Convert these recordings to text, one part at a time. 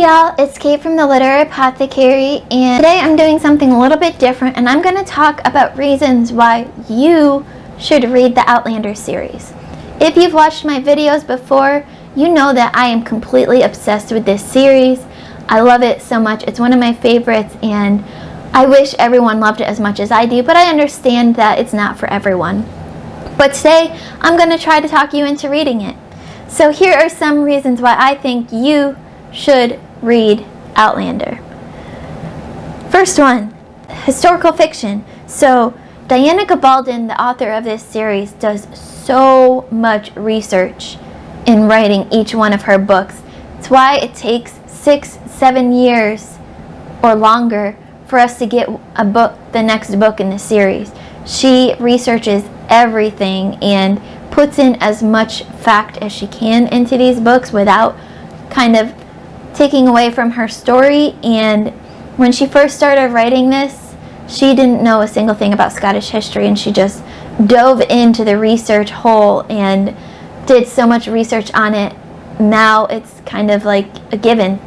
Hey y'all, it's Kate from the Literary Apothecary, and today I'm doing something a little bit different, and I'm going to talk about reasons why you should read the Outlander series. If you've watched my videos before, you know that I am completely obsessed with this series. I love it so much. It's one of my favorites, and I wish everyone loved it as much as I do, but I understand that it's not for everyone. But today, I'm going to try to talk you into reading it. So here are some reasons why I think you should read Outlander. First one, historical fiction. So Diana Gabaldon, the author of this series, does so much research in writing each one of her books. It's why it takes 6-7 years or longer for us to get a book, the next book in the series. She researches everything and puts in as much fact as she can into these books without kind of taking away from her story. And when she first started writing this, she didn't know a single thing about Scottish history, and she just dove into the research hole and did so much research on it. Now it's kind of like a given.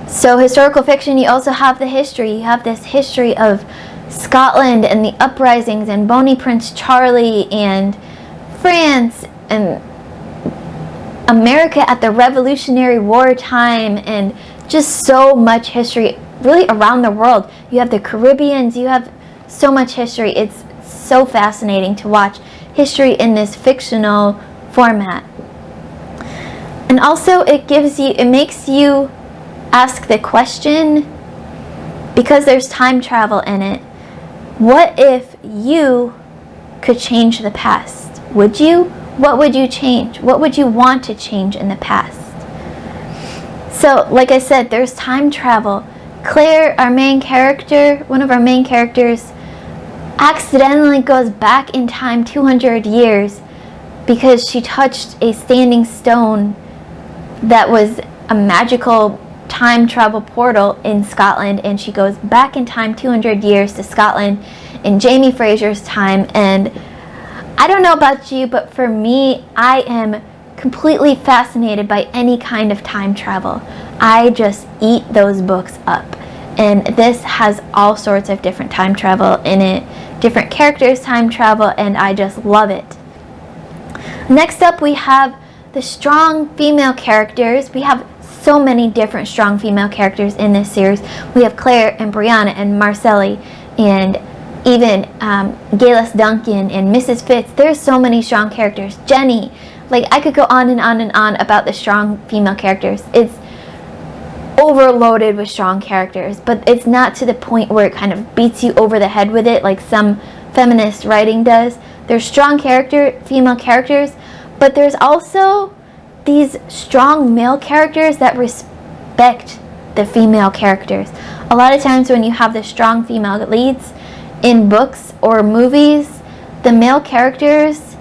So historical fiction, you also have the history. You have this history of Scotland and the uprisings and Bonnie Prince Charlie and France and America at the Revolutionary War time, and just so much history really around the world. You have the Caribbeans, you have so much history. It's so fascinating to watch history in this fictional format. And also it makes you ask the question, because there's time travel in it, what if you could change the past? Would you? What would you change? What would you want to change in the past? So, like I said, there's time travel. Claire, our main character, one of our main characters, accidentally goes back in time 200 years because she touched a standing stone that was a magical time travel portal in Scotland, and she goes back in time 200 years to Scotland in Jamie Fraser's time. And I don't know about you, but for me, I am completely fascinated by any kind of time travel. I just eat those books up. And this has all sorts of different time travel in it, different characters time travel, and I just love it. Next up, we have the strong female characters. We have so many different strong female characters in this series. We have Claire and Brianna and Marcelli and even Galis Duncan and Mrs. Fitz. There's so many strong characters. Jenny. Like, I could go on and on and on about the strong female characters. It's overloaded with strong characters, but it's not to the point where it kind of beats you over the head with it like some feminist writing does. There's strong female characters, but there's also these strong male characters that respect the female characters. A lot of times when you have the strong female leads in books or movies, the male characters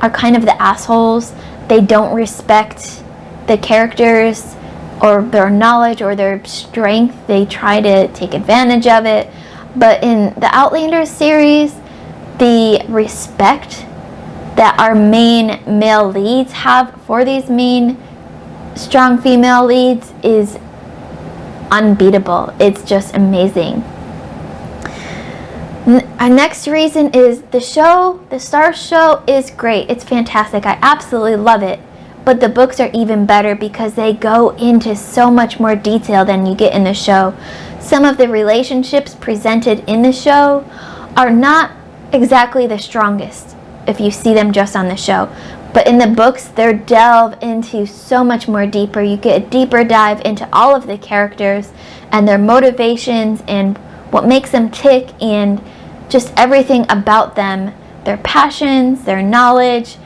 are kind of the assholes. They don't respect the characters or their knowledge or their strength. They try to take advantage of it. But in the Outlander series, the respect that our main male leads have for these main strong female leads is unbeatable. It's just amazing. Our next reason is the show. The Starz show is great. It's fantastic. I absolutely love it. But the books are even better because they go into so much more detail than you get in the show. Some of the relationships presented in the show are not exactly the strongest if you see them just on the show. But in the books, they're delved into so much more deeper. You get a deeper dive into all of the characters and their motivations and what makes them tick and just everything about them. Their passions, their knowledge,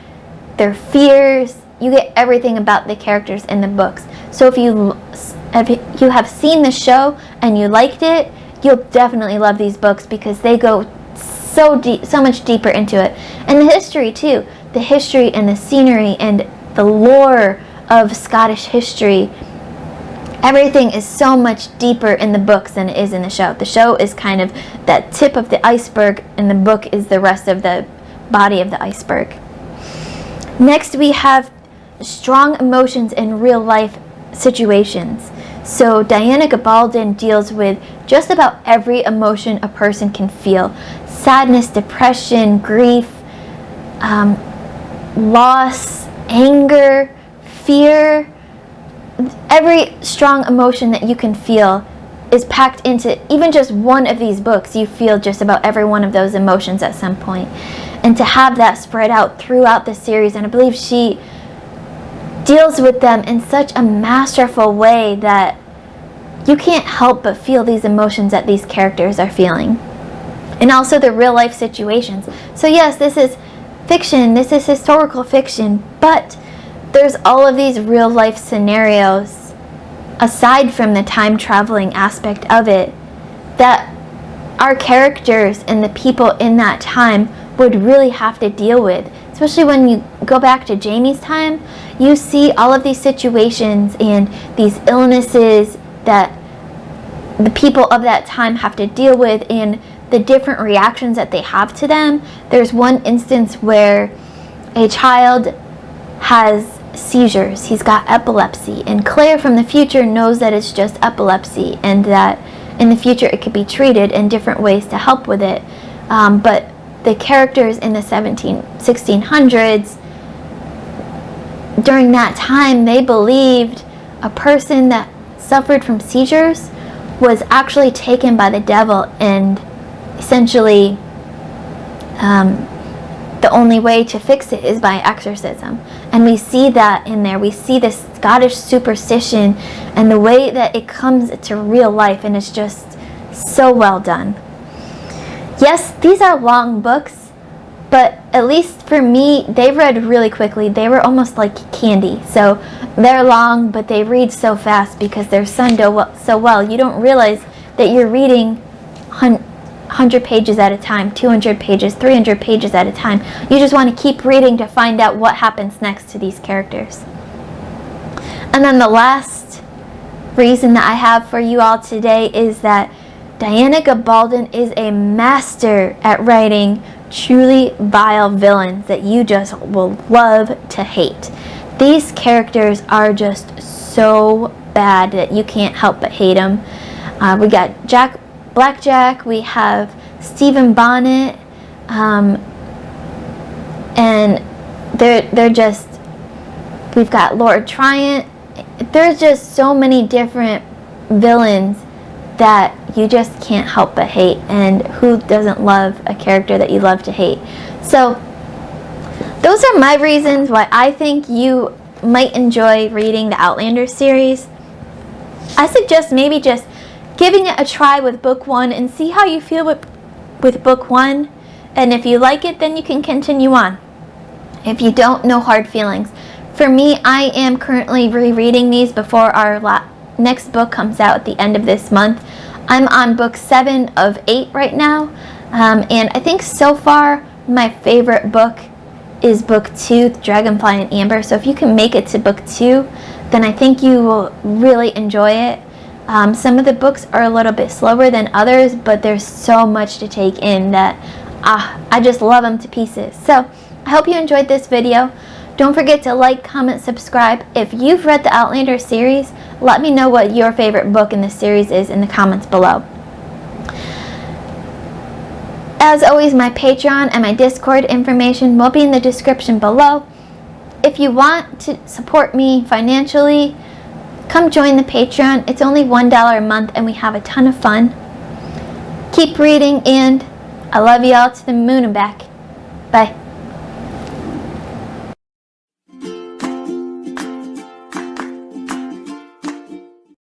their fears. You get everything about the characters in the books. So if you have seen the show and you liked it, you'll definitely love these books because they go so deep, so much deeper into it. And the history too. The history and the scenery and the lore of Scottish history. Everything is so much deeper in the books than it is in the show. The show is kind of that tip of the iceberg, and the book is the rest of the body of the iceberg. Next, we have strong emotions in real life situations. So Diana Gabaldon deals with just about every emotion a person can feel. Sadness, depression, grief, loss, anger, fear. Every strong emotion that you can feel is packed into even just one of these books. You feel just about every one of those emotions at some point. And to have that spread out throughout the series, and I believe she deals with them in such a masterful way that you can't help but feel these emotions that these characters are feeling. And also the real life situations. So yes, this is fiction, this is historical fiction, but there's all of these real life scenarios aside from the time traveling aspect of it that our characters and the people in that time would really have to deal with. Especially when you go back to Jamie's time, you see all of these situations and these illnesses that the people of that time have to deal with and the different reactions that they have to them. There's one instance where a child has seizures. He's got epilepsy, and Claire from the future knows that it's just epilepsy and that in the future it could be treated in different ways to help with it. But the characters in the 1600s, during that time, they believed a person that suffered from seizures was actually taken by the devil, and essentially the only way to fix it is by exorcism. And we see that in there. We see this Scottish superstition and the way that it comes to real life, and it's just so well done. Yes, these are long books, but at least for me, they read really quickly. They were almost like candy. So they're long, but they read so fast because they're done so well. You don't realize that you're reading 100 pages at a time, 200 pages, 300 pages at a time. You just want to keep reading to find out what happens next to these characters. And then the last reason that I have for you all today is that Diana Gabaldon is a master at writing truly vile villains that you just will love to hate. These characters are just so bad that you can't help but hate them. We got Blackjack, we have Stephen Bonnet, and they're just, we've got Lord Triant. There's just so many different villains that you just can't help but hate, and who doesn't love a character that you love to hate? So those are my reasons why I think you might enjoy reading the Outlander series. I suggest maybe just giving it a try with book 1 and see how you feel with book 1, and if you like it, then you can continue on. If you don't, no hard feelings. For me, I am currently rereading these before our next book comes out at the end of this month. I'm on book 7 of 8 right now, and I think so far my favorite book is book 2, Dragonfly and Amber. So if you can make it to book 2, then I think you will really enjoy it. Some of the books are a little bit slower than others, but there's so much to take in that I just love them to pieces. So I hope you enjoyed this video. Don't forget to like, comment, subscribe. If you've read the Outlander series, let me know what your favorite book in the series is in the comments below. As always, my Patreon and my Discord information will be in the description below. If you want to support me financially, come join the Patreon. It's only $1 a month and we have a ton of fun. Keep reading, and I love you all to the moon and back. Bye.